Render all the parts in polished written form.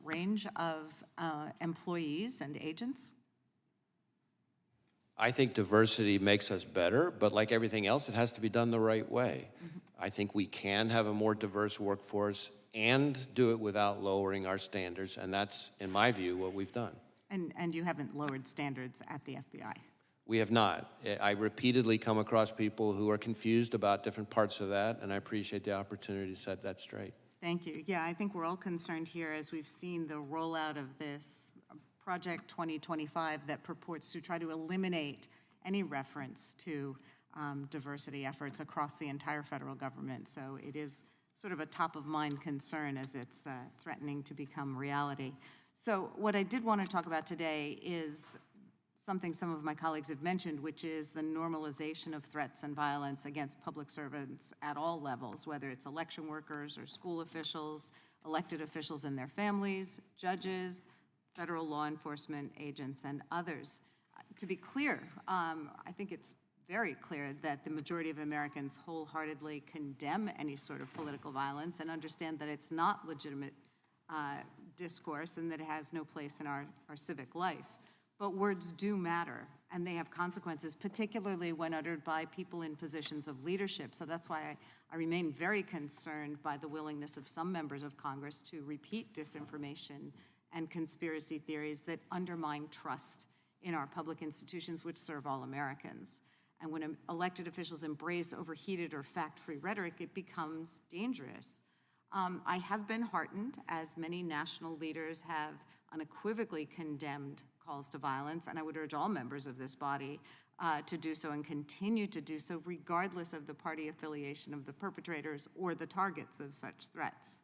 range of employees and agents? I think diversity makes us better, but like everything else, it has to be done the right way. I think we can have a more diverse workforce and do it without lowering our standards, and that's, in my view, what we've done. And you haven't lowered standards at the FBI? We have not. I repeatedly come across people who are confused about different parts of that, and I appreciate the opportunity to set that straight. Thank you. Yeah, I think we're all concerned here as we've seen the rollout of this Project 2025 that purports to try to eliminate any reference to diversity efforts across the entire federal government. So it is sort of a top-of-mind concern as it's threatening to become reality. So what I did want to talk about today is something some of my colleagues have mentioned, which is the normalization of threats and violence against public servants at all levels, whether it's election workers or school officials, elected officials and their families, judges, federal law enforcement agents, and others. To be clear, I think it's very clear that the majority of Americans wholeheartedly condemn any sort of political violence and understand that it's not legitimate discourse and that it has no place in our civic life. But words do matter, and they have consequences, particularly when uttered by people in positions of leadership. So that's why I remain very concerned by the willingness of some members of Congress to repeat disinformation and conspiracy theories that undermine trust in our public institutions, which serve all Americans. And when elected officials embrace overheated or fact-free rhetoric, it becomes dangerous. I have been heartened, as many national leaders have unequivocally condemned calls to violence, and I would urge all members of this body to do so and continue to do so, regardless of the party affiliation of the perpetrators or the targets of such threats.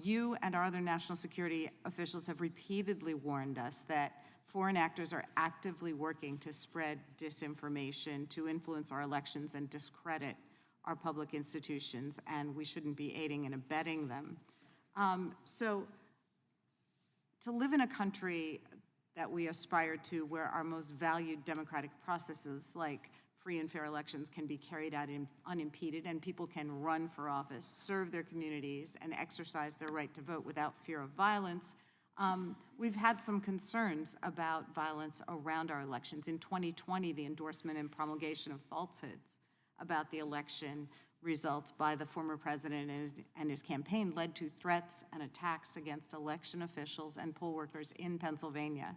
You and our other national security officials have repeatedly warned us that foreign actors are actively working to spread disinformation, to influence our elections and discredit our public institutions, and we shouldn't be aiding and abetting them. So to live in a country that we aspire to, where our most valued democratic processes like free and fair elections can be carried out unimpeded, and people can run for office, serve their communities, and exercise their right to vote without fear of violence, we've had some concerns about violence around our elections. In 2020, the endorsement and promulgation of falsehoods about the election results by the former president and his campaign led to threats and attacks against election officials and poll workers in Pennsylvania.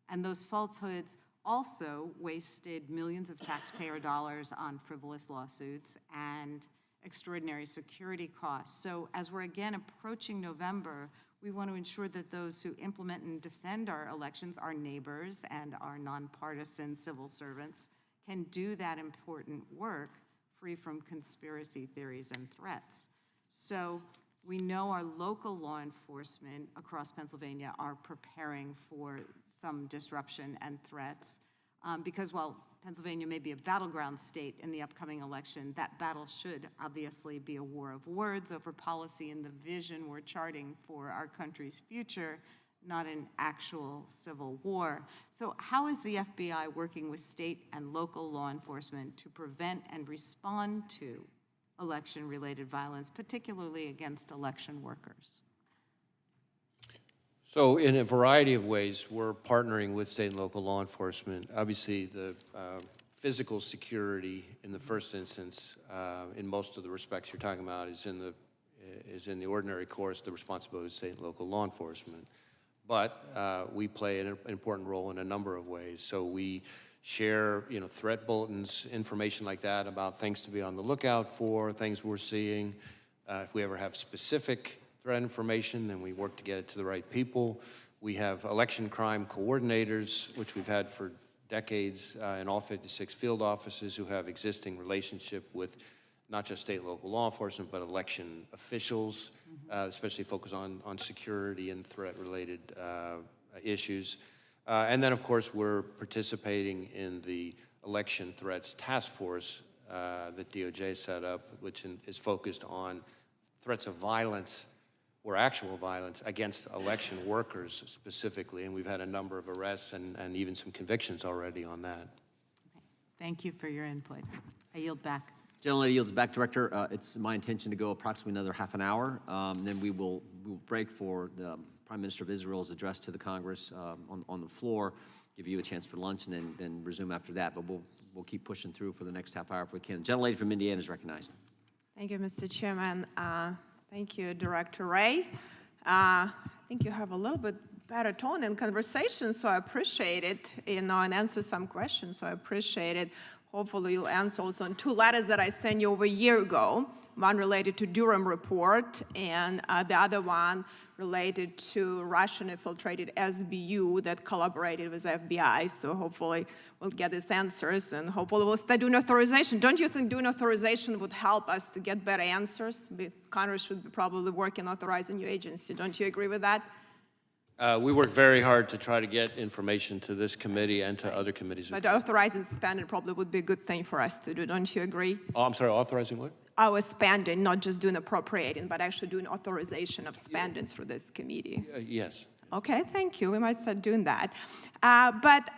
And those falsehoods also wasted millions of taxpayer dollars on frivolous lawsuits and extraordinary security costs. So as we're again approaching November, we want to ensure that those who implement and defend our elections, our neighbors and our nonpartisan civil servants, can do that important work free from conspiracy theories and threats. So we know our local law enforcement across Pennsylvania are preparing for some disruption and threats because while Pennsylvania may be a battleground state in the upcoming election, that battle should obviously be a war of words over policy and the vision we're charting for our country's future, not an actual civil war. So how is the FBI working with state and local law enforcement to prevent and respond to election-related violence, particularly against election workers? So in a variety of ways, we're partnering with state and local law enforcement. Obviously, the physical security in the first instance, in most of the respects you're talking about, is in the ordinary course, the responsibility of state and local law enforcement. But we play an important role in a number of ways. So we share, threat bulletins, information like that about things to be on the lookout for, things we're seeing. If we ever have specific threat information, then we work to get it to the right people. We have election crime coordinators, which we've had for decades in all 56 field offices who have existing relationship with not just state and local law enforcement, but election officials, especially focus on security and threat-related issues. And then, of course, we're participating in the Election Threats Task Force that DOJ set up, which is focused on threats of violence or actual violence against election workers specifically. And we've had a number of arrests and even some convictions already on that. Okay. Thank you for your input. I yield back. General Lady yields back, Director. It's my intention to go approximately another half an hour. Then we will we'll break for the Prime Minister of Israel's address to the Congress on the floor, give you a chance for lunch, and then resume after that. But we'll keep pushing through for the next half hour if we can. The gentlelady from Indiana is recognized. Thank you, Mr. Chairman. Thank you, Director Wray. I think you have a little bit better tone in conversation, so I appreciate it, and answer some questions, so I appreciate it. Hopefully you'll answer also on 2 letters that I sent you over a year ago, one related to Durham report, and the other one related to Russian-infiltrated SBU that collaborated with FBI. So hopefully we'll get these answers, and hopefully we'll start doing authorization. Don't you think doing authorization would help us to get better answers? Congress should be probably working authorizing new agency. Don't you agree with that? We work very hard to try to get information to this committee and to other committees. But authorizing spending probably would be a good thing for us to do. Don't you agree? Oh, I'm sorry, authorizing what? Our spending, not just doing appropriating, but actually doing authorization of spending through this committee. Yes. Okay, thank you. We might start doing that. But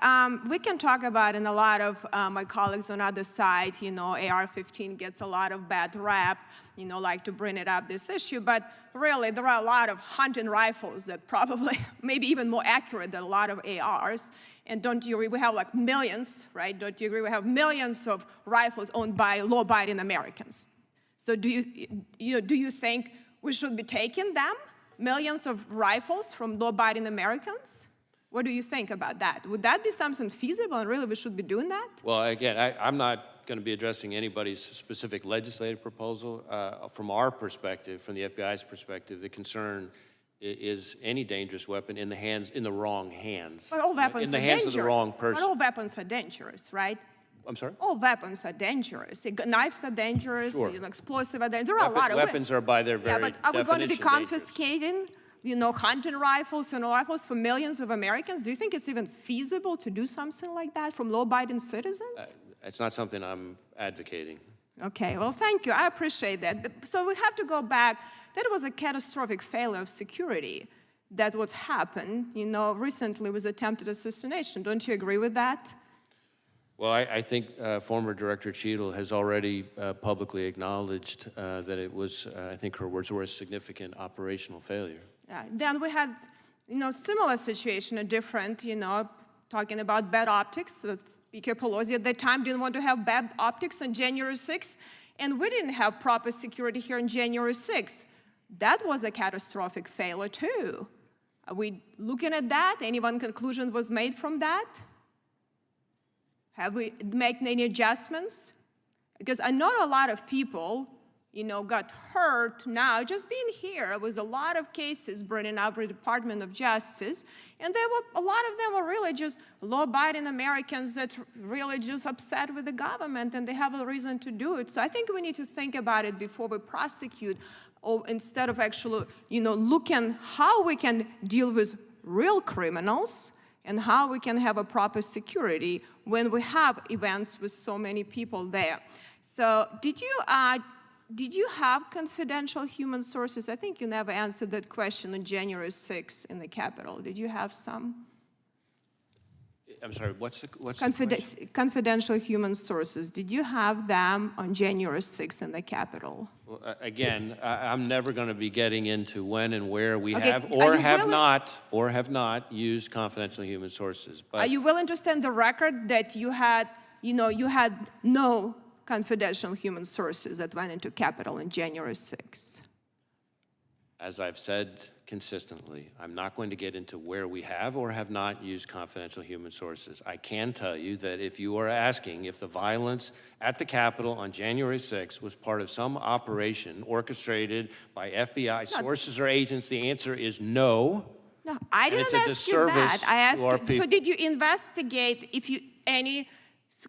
we can talk about, and a lot of my colleagues on the other side, AR-15 gets a lot of bad rap, like to bring it up, this issue. But really, there are a lot of hunting rifles that probably, maybe even more accurate than a lot of ARs. And don't you agree, we have like millions, right? Don't you agree, we have millions of rifles owned by law-abiding Americans. So do you think we should be taking them? Millions of rifles from law-abiding Americans? What do you think about that? Would that be something feasible, and really we should be doing that? Well, again, I'm not going to be addressing anybody's specific legislative proposal. From our perspective, from the FBI's perspective, the concern is any dangerous weapon in the wrong hands. But all weapons in the are hands dangerous. of the wrong person. But all weapons are dangerous, right? I'm sorry? All weapons are dangerous. Knives are dangerous, Sure. Explosive are dangerous. There are a lot of weapons are by their very but are we going to be definition confiscating, hunting rifles and rifles for millions of Americans? Do you think it's even feasible to do something like that from law-abiding citizens? It's not something I'm advocating. Okay, well, thank you. I appreciate that. So we have to go back. That was a catastrophic failure of security. That's what's happened, recently with attempted assassination. Don't you agree with that? Well, I think former Director Cheadle has already publicly acknowledged that it was, I think her words were, a significant operational failure. Yeah. Then we had, similar situation, a different, talking about bad optics. So Speaker Pelosi at that time didn't want to have bad optics on January 6th, and we didn't have proper security here on January 6th. That was a catastrophic failure too. Are we looking at that? Any one conclusion was made from that? Have we made any adjustments? Because I know a lot of people, got hurt now just being here. It was a lot of cases bringing up the Department of Justice, and a lot of them were really just law-abiding Americans that really just upset with the government, and they have a reason to do it. So I think we need to think about it before we prosecute, or instead of actually, looking how we can deal with real criminals and how we can have a proper security when we have events with so many people there. So did you have confidential human sources? I think you never answered that question on January 6th in the Capitol. Did you have some? I'm sorry, what's the Confidential human sources. Did you have them on January 6th in the Capitol? Well, again, I'm never going to be getting into when and where we Okay, have or have not used confidential human sources. But are you willing to stand the record that you had no confidential human sources that went into Capitol on January 6th? as I've said consistently, I'm not going to get into where we have or have not used confidential human sources. I can tell you that if you are asking if the violence at the Capitol on January 6th was part of some operation orchestrated by FBI sources or agents, the answer is no. No, I didn't ask you that. I asked, so did you investigate any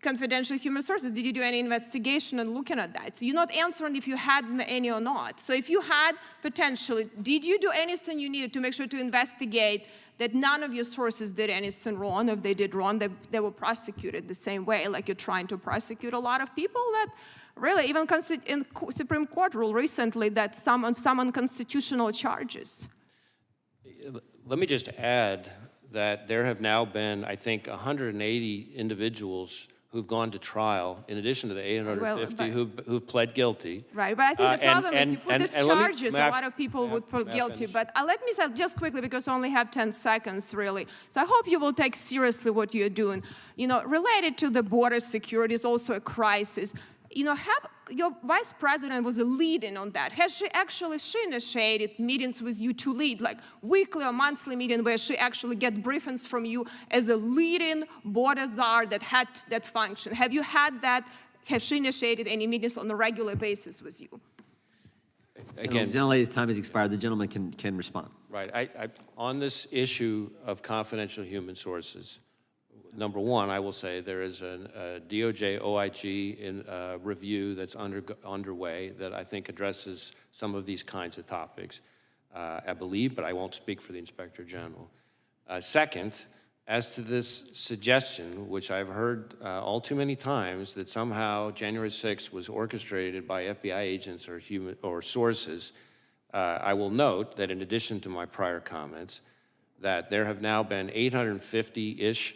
confidential human sources? Did you do any investigation and looking at that? So you're not answering if you had any or not. So if you had potentially, did you do anything you needed to make sure to investigate that none of your sources did anything wrong? If they did wrong, they were prosecuted the same way, like you're trying to prosecute a lot of people that really, even in Supreme Court ruled recently that some unconstitutional charges. Let me just add that there have now been, I think, 180 individuals who've gone to trial, in addition to the 850 but- who've pled guilty. Right, but I think the problem is you put these and let me- charges, may I- a lot of people may I- would put may I guilty. finish? But let me say just quickly, because I only have 10 seconds, really. So I hope you will take seriously what you're doing. You know, related to the border security is also a crisis. You know, your vice president was a lead-in on that. Has she initiated meetings with you to lead, like weekly or monthly meeting where she actually get briefings from you as a lead-in border czar that function? Have you had that? Have she initiated any meetings on a regular basis with you? Again, Gentlelady's time has expired. The gentleman can respond. right, on this issue of confidential human sources, number one, I will say there is a DOJ OIG review that's underway that I think addresses some of these kinds of topics, I believe, but I won't speak for the Inspector General. Second, as to this suggestion, which I've heard all too many times, that somehow January 6th was orchestrated by FBI agents or sources, I will note that in addition to my prior comments, that there have now been 850-ish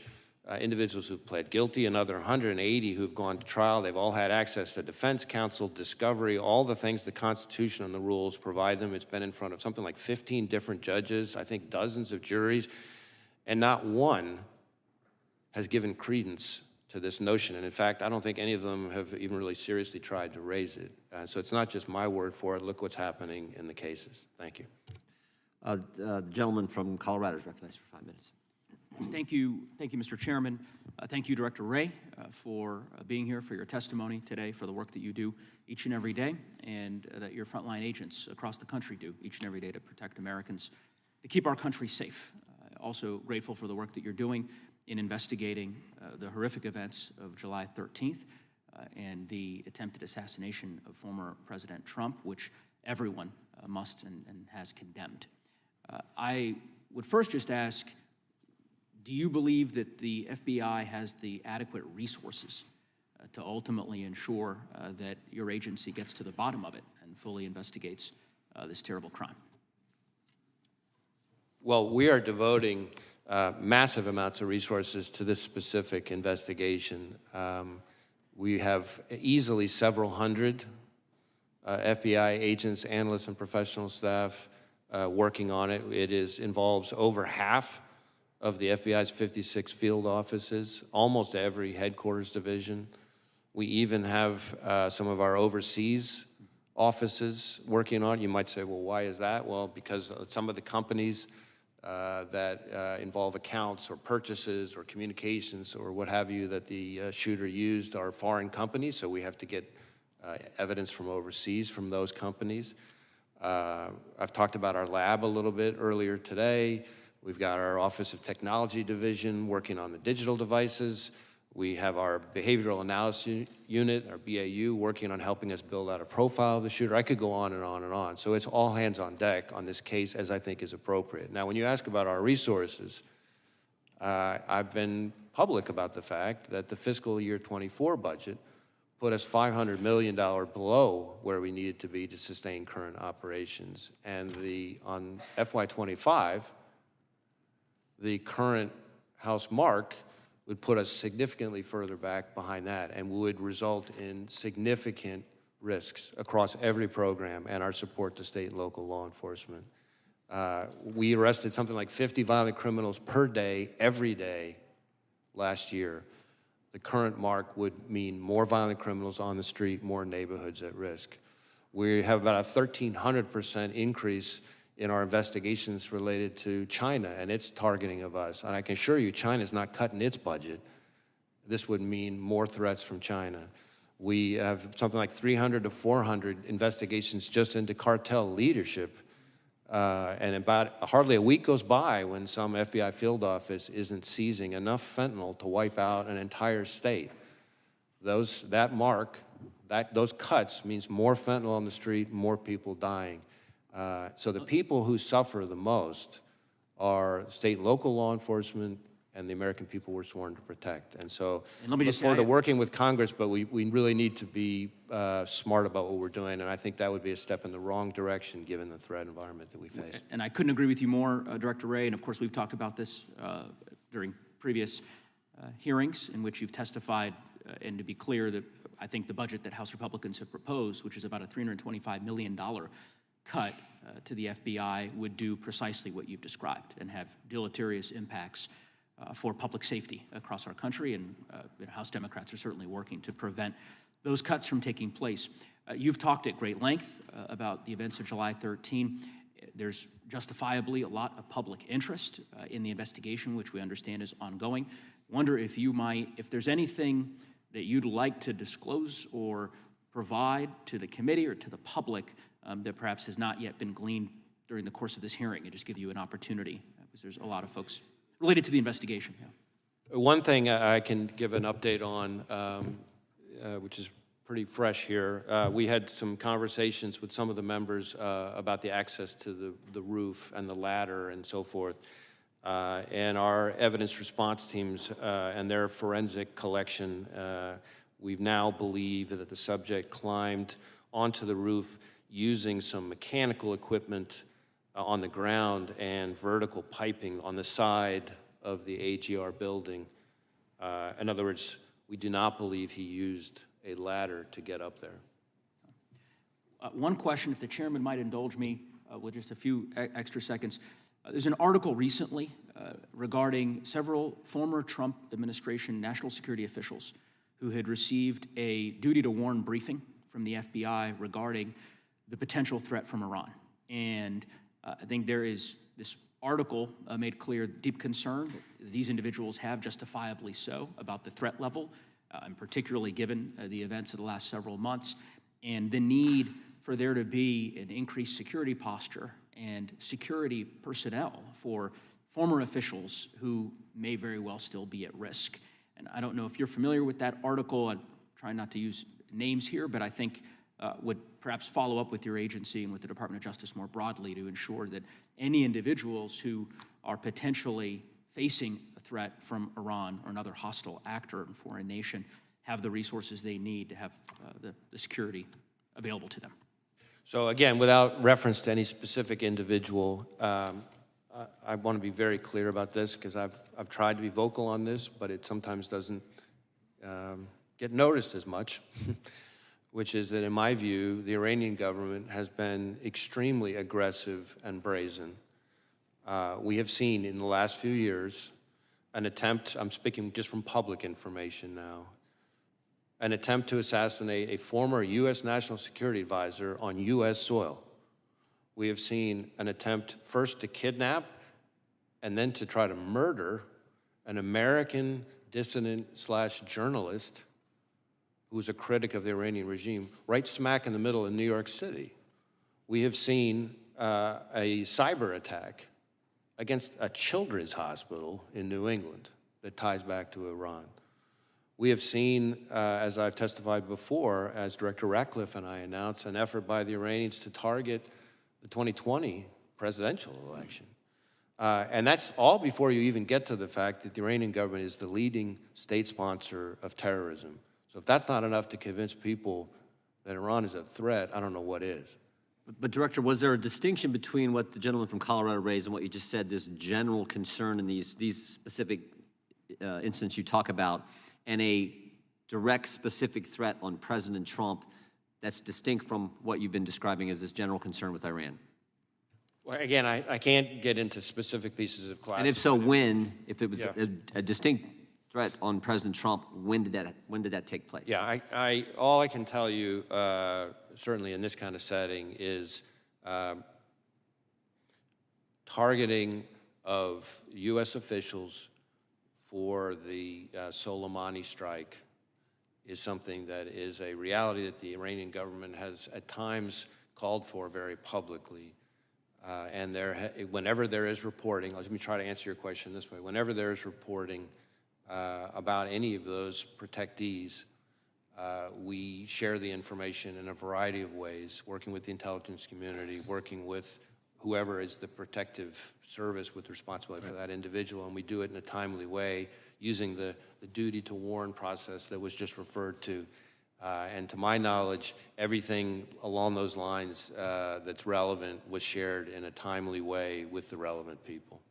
individuals who've pled guilty, another 180 who've gone to trial. They've all had access to defense counsel, discovery, all the things the Constitution and the rules provide them. It's been in front of something like 15 different judges, I think dozens of juries, and not one has given credence to this notion. And in fact, I don't think any of them have even really seriously tried to raise it. So it's not just my word for it. Look what's happening in the cases. Thank you. The gentleman from Colorado is recognized for 5 minutes. Thank you, Mr. Chairman. Thank you, Director Wray, for being here, for your testimony today, for the work that you do each and every day, and that your frontline agents across the country do each and every day to protect Americans, to keep our country safe. Also grateful for the work that you're doing in investigating the horrific events of July 13th and the attempted assassination of former President Trump, which everyone must and has condemned. I would first just ask, do you believe that the FBI has the adequate resources to ultimately ensure that your agency gets to the bottom of it and fully investigates this terrible crime? Well, we are devoting massive amounts of resources to this specific investigation. We have easily several hundred FBI agents, analysts, and professional staff working on it. It involves over half of the FBI's 56 field offices, almost every headquarters division. We even have some of our overseas offices working on it. You might say, well, why is that? Well, because some of the companies that involve accounts or purchases or communications or what have you that the shooter used are foreign companies, so we have to get evidence from overseas from those companies. I've talked about our lab a little bit earlier today. We've got our Office of Technology Division working on the digital devices. We have our Behavioral Analysis Unit, our BAU, working on helping us build out a profile of the shooter. I could go on and on and on. So it's all hands on deck on this case, as I think is appropriate. Now, when you ask about our resources, I've been public about the fact that the fiscal year 24 budget put us $500 million below where we needed to be to sustain current operations. And on FY25, the current House mark would put us significantly further back behind that and would result in significant risks across every program and our support to state and local law enforcement. We arrested something like 50 violent criminals per day, every day last year. The current mark would mean more violent criminals on the street, more neighborhoods at risk. We have about a 1,300% increase in our investigations related to China and its targeting of us. And I can assure you, China's not cutting its budget. This would mean more threats from China. We have something like 300 to 400 investigations just into cartel leadership. And about hardly a week goes by when some FBI field office isn't seizing enough fentanyl to wipe out an entire state. Those cuts means more fentanyl on the street, more people dying. So the people who suffer the most are state and local law enforcement and the American people we're sworn to protect. And so let me look just forward to add- working with Congress, but we really need to be smart about what we're doing, and I think that would be a step in the wrong direction given the threat environment that we face. And I couldn't agree with you more, Director Wray, and of course we've talked about this during previous hearings in which you've testified And to be clear, that I think the budget that House Republicans have proposed, which is about a $325 million cut to the FBI, would do precisely what you've described and have deleterious impacts for public safety across our country. And House Democrats are certainly working to prevent those cuts from taking place. You've talked at great length about the events of July 13. There's justifiably a lot of public interest in the investigation, which we understand is ongoing. Wonder if if there's anything that you'd like to disclose or provide to the committee or to the public that perhaps has not yet been gleaned during the course of this hearing, and just give you an opportunity, because there's a lot of folks related to the investigation. Yeah. One thing I can give an update on, which is pretty fresh here. We had some conversations with some of the members about the access to the roof and the ladder and so forth. And our evidence response teams and their forensic collection, we now believe that the subject climbed onto the roof using some mechanical equipment on the ground and vertical piping on the side of the AGR building. In other words, we do not believe he used a ladder to get up there. One question, if the chairman might indulge me with just a few extra seconds. There's an article recently regarding several former Trump administration national security officials who had received a duty to warn briefing from the FBI regarding the potential threat from Iran. And I think there is, this article made clear deep concern that these individuals have, justifiably so, about the threat level, and particularly given the events of the last several months, and the need for there to be an increased security posture and security personnel for former officials who may very well still be at risk. And I don't know if you're familiar with that article. I'm trying not to use names here, but I think would perhaps follow up with your agency and with the Department of Justice more broadly to ensure that any individuals who are potentially facing a threat from Iran or another hostile actor in foreign nation have the resources they need to have the security available to them. So again, without reference to any specific individual, I want to be very clear about this because I've tried to be vocal on this, but it sometimes doesn't get noticed as much, which is that in my view, the Iranian government has been extremely aggressive and brazen. We have seen in the last few years an attempt, I'm speaking just from public information now, an attempt to assassinate a former U.S. National Security Advisor on U.S. soil. We have seen an attempt first to kidnap and then to try to murder an American dissident/journalist who was a critic of the Iranian regime, right smack in the middle of New York City. We have seen a cyber attack against a children's hospital in New England that ties back to Iran. We have seen, as I've testified before, as Director Ratcliffe and I announced, an effort by the Iranians to target the 2020 presidential election. And that's all before you even get to the fact that the Iranian government is the leading state sponsor of terrorism. So if that's not enough to convince people that Iran is a threat, I don't know what is. But Director, was there a distinction between what the gentleman from Colorado raised and what you just said, this general concern in these specific instances you talk about, and a direct specific threat on President Trump that's distinct from what you've been describing as this general concern with Iran? Well, again, I can't get into specific pieces of classified. And if so, when? If it was Yeah. a distinct threat on President Trump, when did that take place? Yeah, all I can tell you, certainly in this kind of setting, is targeting of U.S. officials for the Soleimani strike is something that is a reality that the Iranian government has at times called for very publicly. And whenever there is reporting, let me try to answer your question this way. Whenever there is reporting about any of those protectees, we share the information in a variety of ways, working with the intelligence community, working with whoever is the protective service with responsibility for that individual, and we do it in a timely way using the duty to warn process that was just referred to. And to my knowledge, everything along those lines that's relevant was shared in a timely way with the relevant people.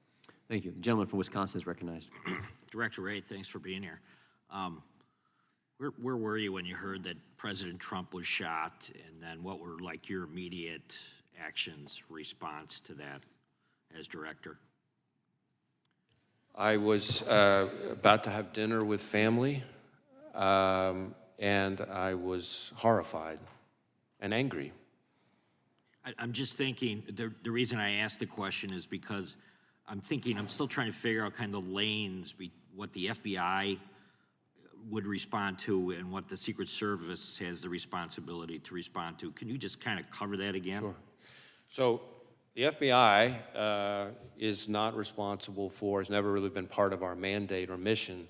Thank you. The gentleman from Wisconsin is recognized. Director Wray, thanks for being here. Where were you when you heard that President Trump was shot, and then what were like your immediate actions, response to that as director? I was about to have dinner with family, and I was horrified and angry. I'm just thinking, the reason I asked the question is because I'm still trying to figure out kind of the lanes, what the FBI would respond to and what the Secret Service has the responsibility to respond to. Can you just kind of cover that again? Sure. So the FBI is not responsible for, has never really been part of our mandate or mission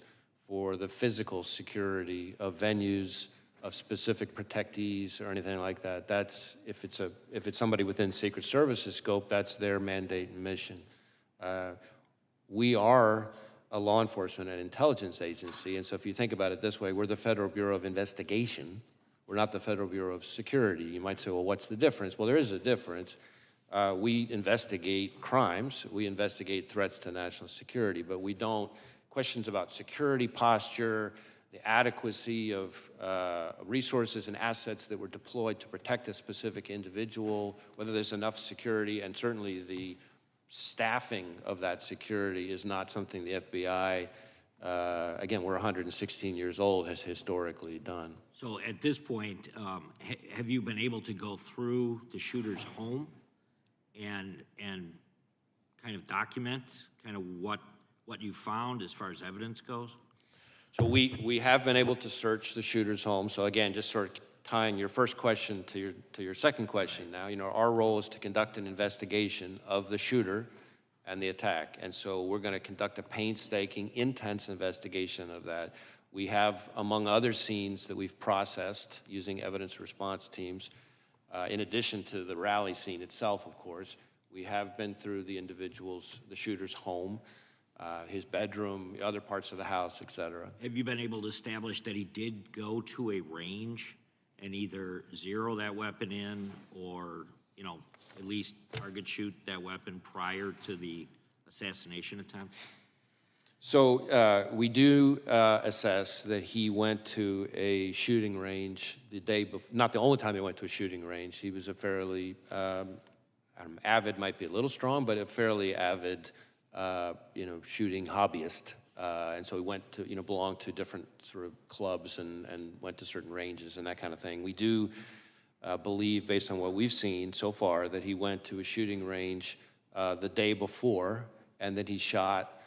for the physical security of venues, of specific protectees or anything like that. That's, if it's somebody within Secret Service's scope, that's their mandate and mission. We are a law enforcement and intelligence agency, and so if you think about it this way, we're the Federal Bureau of Investigation. We're not the Federal Bureau of Security. You might say, well, what's the difference? Well, there is a difference. We investigate crimes, we investigate threats to national security, but we don't, questions about security posture, the adequacy of resources and assets that were deployed to protect a specific individual, whether there's enough security, and certainly the staffing of that security is not something the FBI, again, we're 116 years old, has historically done. So at this point, have you been able to go through the shooter's home and kind of document kind of what you found as far as evidence goes? So we have been able to search the shooter's home. So again, just sort of tying your first question to your second question now, you know, our role is to conduct an investigation of the shooter and the attack. And so we're going to conduct a painstaking, intense investigation of that. We have, among other scenes that we've processed using evidence response teams, in addition to the rally scene itself, of course, we have been through the shooter's home, his bedroom, other parts of the house, et cetera. Have you been able to establish that he did go to a range and either zero that weapon in or, you know, at least target shoot that weapon prior to the assassination attempt? So we do assess that he went to a shooting range the day before, not the only time he went to a shooting range. He was a fairly, avid might be a little strong, but a fairly avid, shooting hobbyist. And so he went to, belonged to different sort of clubs and went to certain ranges and that kind of thing. We do believe, based on what we've seen so far, that he went to a shooting range the day before and that he shot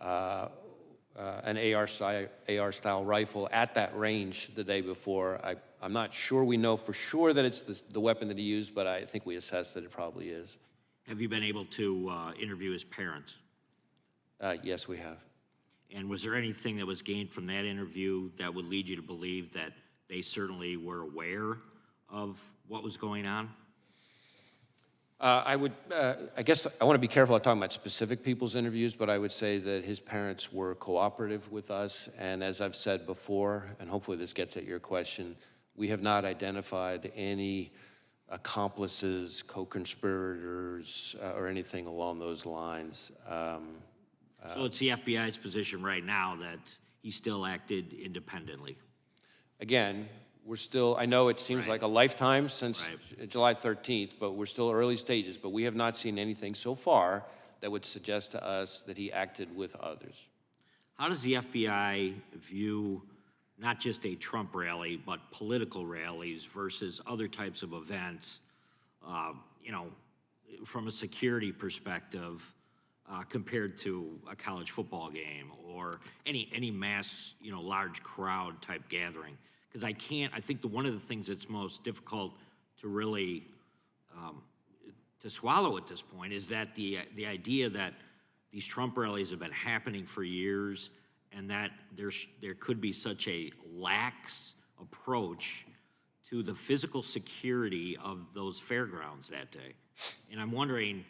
an AR-style rifle at that range the day before. I'm not sure we know for sure that it's the weapon that he used, but I think we assess that it probably is. Have you been able to interview his parents? Yes, we have. And was there anything that was gained from that interview that would lead you to believe that they certainly were aware of what was going on? I guess I want to be careful about talking about specific people's interviews, but I would say that his parents were cooperative with us, and as I've said before, and hopefully this gets at your question, we have not identified any accomplices, co-conspirators, or anything along those lines. So it's the FBI's position right now that he still acted independently. Again, we're still, I know it seems like a lifetime since July 13th, but we're still early stages, but we have not seen anything so far that would suggest to us that he acted with others. How does the FBI view not just a Trump rally, but political rallies versus other types of events, from a security perspective, compared to a college football game or any mass, large crowd type gathering? Because I think one of the things that's most difficult to really to swallow at this point is that the idea that these Trump rallies have been happening for years and that there could be such a lax approach to the physical security of those fairgrounds that day. And I'm wondering,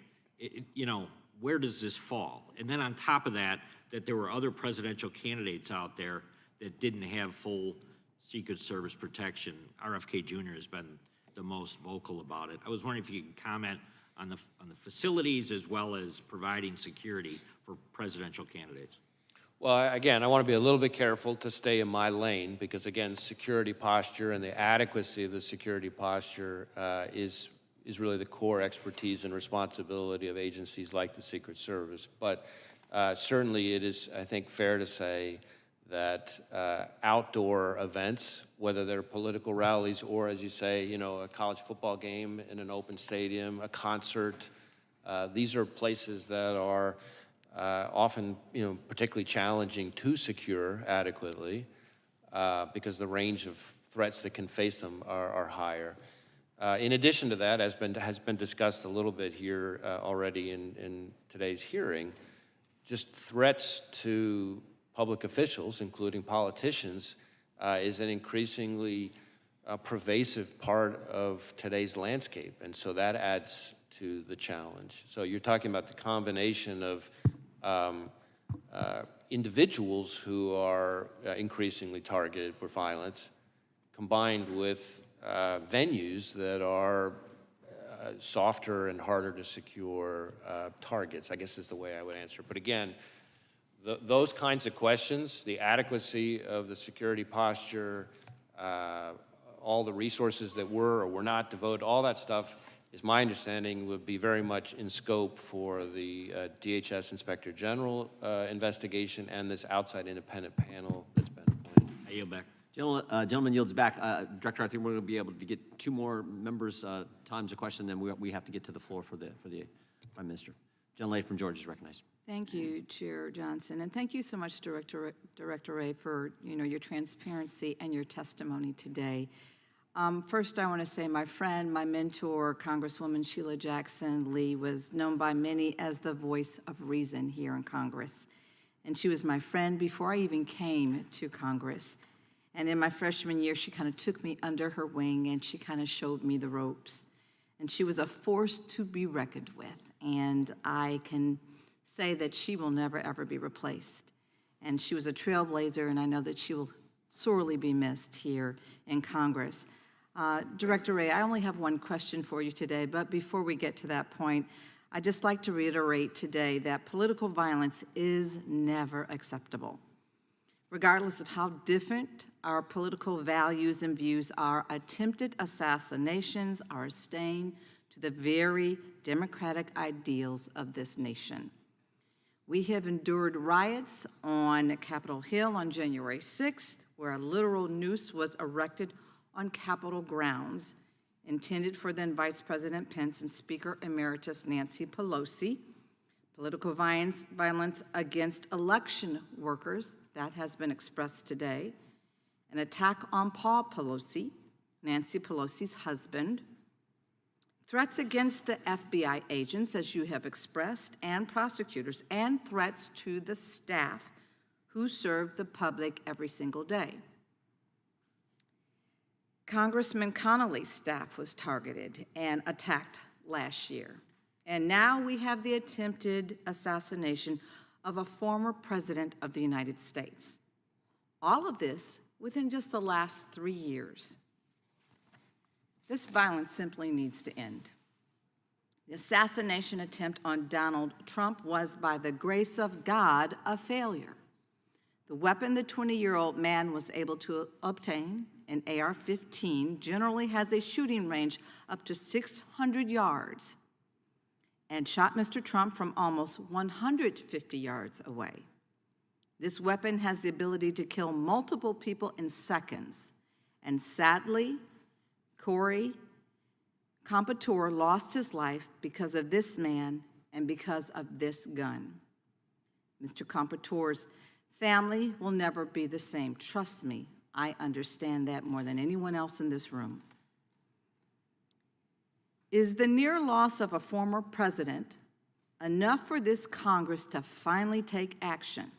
where does this fall? And then on top of that there were other presidential candidates out there that didn't have full Secret Service protection. RFK Jr. has been the most vocal about it. I was wondering if you could comment on the facilities as well as providing security for presidential candidates. Well, again, I want to be a little bit careful to stay in my lane because, again, security posture and the adequacy of the security posture is really the core expertise and responsibility of agencies like the Secret Service. But certainly it is, I think, fair to say that outdoor events, whether they're political rallies or, as you say, you know, a college football game in an open stadium, a concert, these are places that are often, you know, particularly challenging to secure adequately because the range of threats that can face them are higher. In addition to that, as has been discussed a little bit here already in today's hearing, just threats to public officials, including politicians, is an increasingly pervasive part of today's landscape, and so that adds to the challenge. So you're talking about the combination of individuals who are increasingly targeted for violence, combined with venues that are softer and harder to secure targets, I guess is the way I would answer. But again, those kinds of questions, the adequacy of the security posture, all the resources that were or were not devoted, all that stuff, is my understanding would be very much in scope for the DHS Inspector General investigation and this outside independent panel that's been appointed. I yield back. Gentleman yields back. Director, I think we're going to be able to get two more members' times of question, then we have to get to the floor for the Prime Minister. Gentlelady from Georgia is recognized. Thank you, Chair Johnson, and thank you so much, Director Wray, for your transparency and your testimony today. First, I want to say my friend, my mentor, Congresswoman Sheila Jackson Lee, was known by many as the voice of reason here in Congress, and she was my friend before I even came to Congress. And in my freshman year, she kind of took me under her wing and she kind of showed me the ropes. And she was a force to be reckoned with. And I can say that she will never, ever be replaced. And she was a trailblazer, and I know that she will sorely be missed here in Congress. Director Wray, I only have one question for you today, but before we get to that point, I'd just like to reiterate today that political violence is never acceptable. Regardless of how different our political values and views are, attempted assassinations are a stain to the very democratic ideals of this nation. We have endured riots on Capitol Hill on January 6th, where a literal noose was erected on Capitol grounds, intended for then Vice President Pence and Speaker Emeritus Nancy Pelosi. Political violence against election workers, that has been expressed today. An attack on Paul Pelosi, Nancy Pelosi's husband. Threats against the FBI agents, as you have expressed, and prosecutors, and threats to the staff who serve the public every single day. Congressman Connolly's staff was targeted and attacked last year. And now we have the attempted assassination of a former president of the United States. All of this within just the last 3 years. This violence simply needs to end. The assassination attempt on Donald Trump was, by the grace of God, a failure. The weapon the 20-year-old man was able to obtain, an AR-15, generally has a shooting range up to 600 yards and shot Mr. Trump from almost 150 yards away. This weapon has the ability to kill multiple people in seconds. And sadly, Corey Compouture lost his life because of this man and because of this gun. Mr. Compouture's family will never be the same. Trust me, I understand that more than anyone else in this room. Is the near loss of a former president enough for this Congress to finally take action?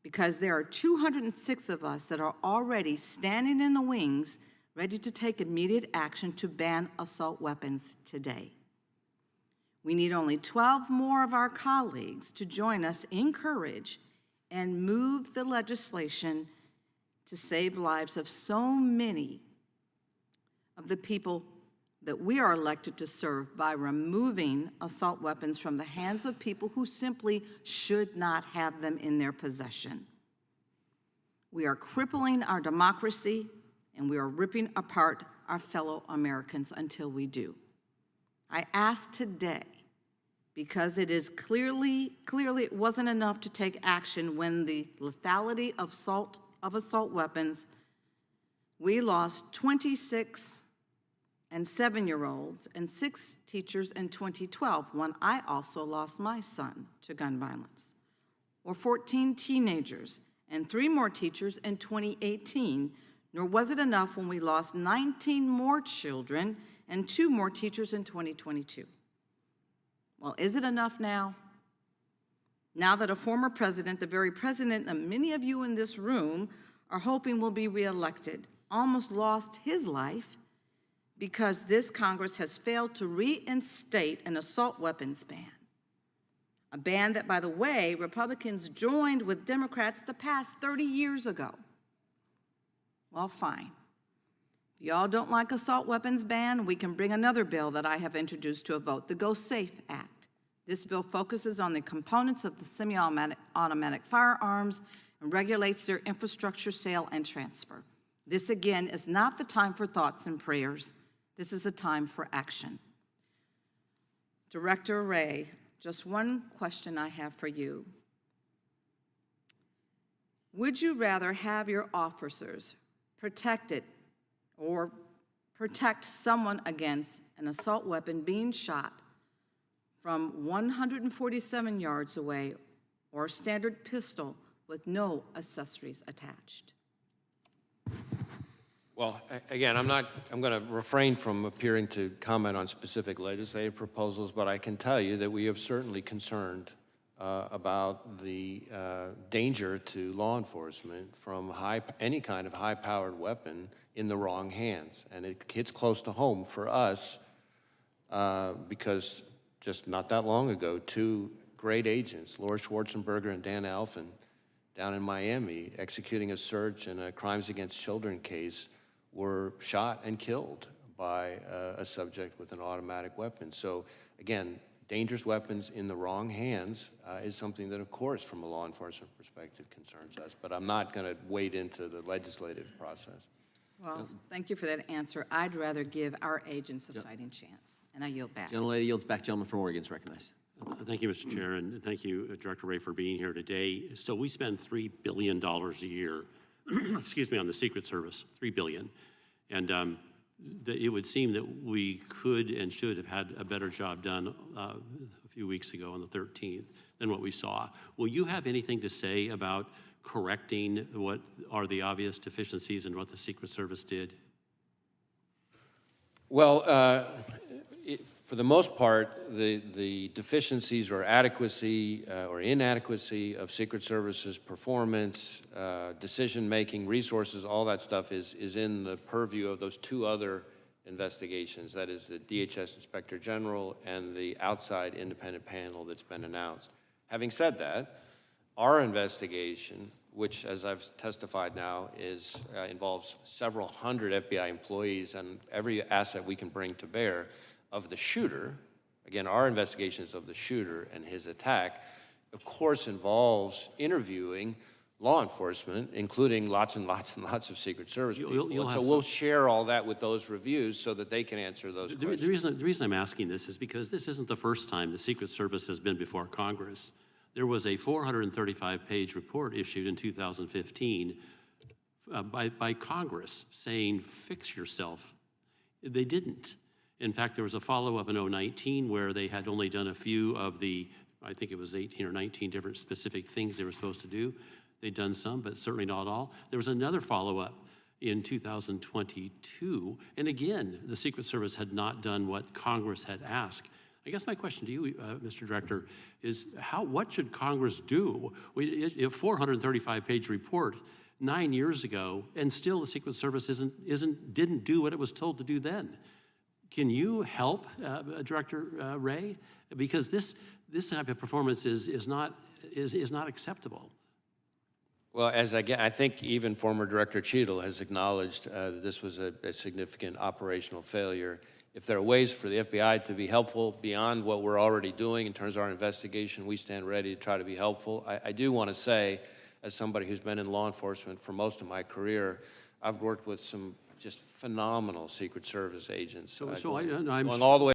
Because there are 206 of us that are already standing in the wings, ready to take immediate action to ban assault weapons today. We need only 12 more of our colleagues to join us in courage and move the legislation to save lives of so many of the people that we are elected to serve by removing assault weapons from the hands of people who simply should not have them in their possession. We are crippling our democracy, and we are ripping apart our fellow Americans until we do. I ask today, because it is clearly it wasn't enough to take action when the lethality of assault weapons, we lost 26 and 7-year-olds and 6 teachers in 2012, when I also lost my son to gun violence, or 14 teenagers and 3 more teachers in 2018, nor was it enough when we lost 19 more children and 2 more teachers in 2022. Well, is it enough now? Now that a former president, the very president that many of you in this room are hoping will be reelected, almost lost his life because this Congress has failed to reinstate an assault weapons ban. A ban that, by the way, Republicans joined with Democrats to pass 30 years ago. Well, fine. If y'all don't like assault weapons ban, we can bring another bill that I have introduced to a vote, the Go Safe Act. This bill focuses on the components of the semi-automatic firearms and regulates their infrastructure, sale, and transfer. This, again, is not the time for thoughts and prayers. This is a time for action. Director Wray, just one question I have for you. Would you rather have your officers protected or protect someone against an assault weapon being shot from 147 yards away, or a standard pistol with no accessories attached? Well, again, I'm going to refrain from appearing to comment on specific legislative proposals, but I can tell you that we are certainly concerned about the danger to law enforcement from any kind of high-powered weapon in the wrong hands. And it hits close to home for us because just not that long ago, 2 great agents, Laura Schwarzenberger and Dan Alphen, down in Miami, executing a search in a crimes against children case, were shot and killed by a subject with an automatic weapon. So again, dangerous weapons in the wrong hands is something that, of course, from a law enforcement perspective concerns us, but I'm not going to wade into the legislative process. Well, thank you for that answer. I'd rather give our agents a fighting chance, and I yield back. Gentlelady yields back. Gentleman from Oregon is recognized. Thank you, Mr. Chair, and thank you, Director Wray, for being here today. So we spend $3 billion a year, excuse me, on the Secret Service, $3 billion. And it would seem that we could and should have had a better job done a few weeks ago on the 13th than what we saw. Will you have anything to say about correcting what are the obvious deficiencies in what the Secret Service did? Well, for the most part, the deficiencies or adequacy or inadequacy of Secret Service's performance, decision-making, resources, all that stuff is in the purview of those 2 other investigations. That is the DHS Inspector General and the outside independent panel that's been announced. Having said that, our investigation, which, as I've testified now, involves several hundred FBI employees and every asset we can bring to bear, of the shooter, again, our investigations of the shooter and his attack, of course, involves interviewing law enforcement, including lots and lots and lots of Secret Service people. So we'll share all that with those reviews so that they can answer those questions. The reason I'm asking this is because this isn't the first time the Secret Service has been before Congress. There was a 435-page report issued in 2015 by Congress saying, fix yourself. They didn't. In fact, there was a follow-up in 2019 where they had only done a few of the, I think it was 18 or 19 different specific things they were supposed to do. They'd done some, but certainly not all. There was another follow-up in 2022, and again, the Secret Service had not done what Congress had asked. I guess my question to you, Mr. Director, is what should Congress do? A 435-page report 9 years ago, and still the Secret Service didn't do what it was told to do then. Can you help, Director Wray? Because this type of performance is not acceptable. Well, I think even former Director Cheadle has acknowledged that this was a significant operational failure if there are ways for the FBI to be helpful beyond what we're already doing in terms of our investigation, we stand ready to try to be helpful. I do want to say, as somebody who's been in law enforcement for most of my career, I've worked with some just phenomenal Secret Service agents. So I'm going all the way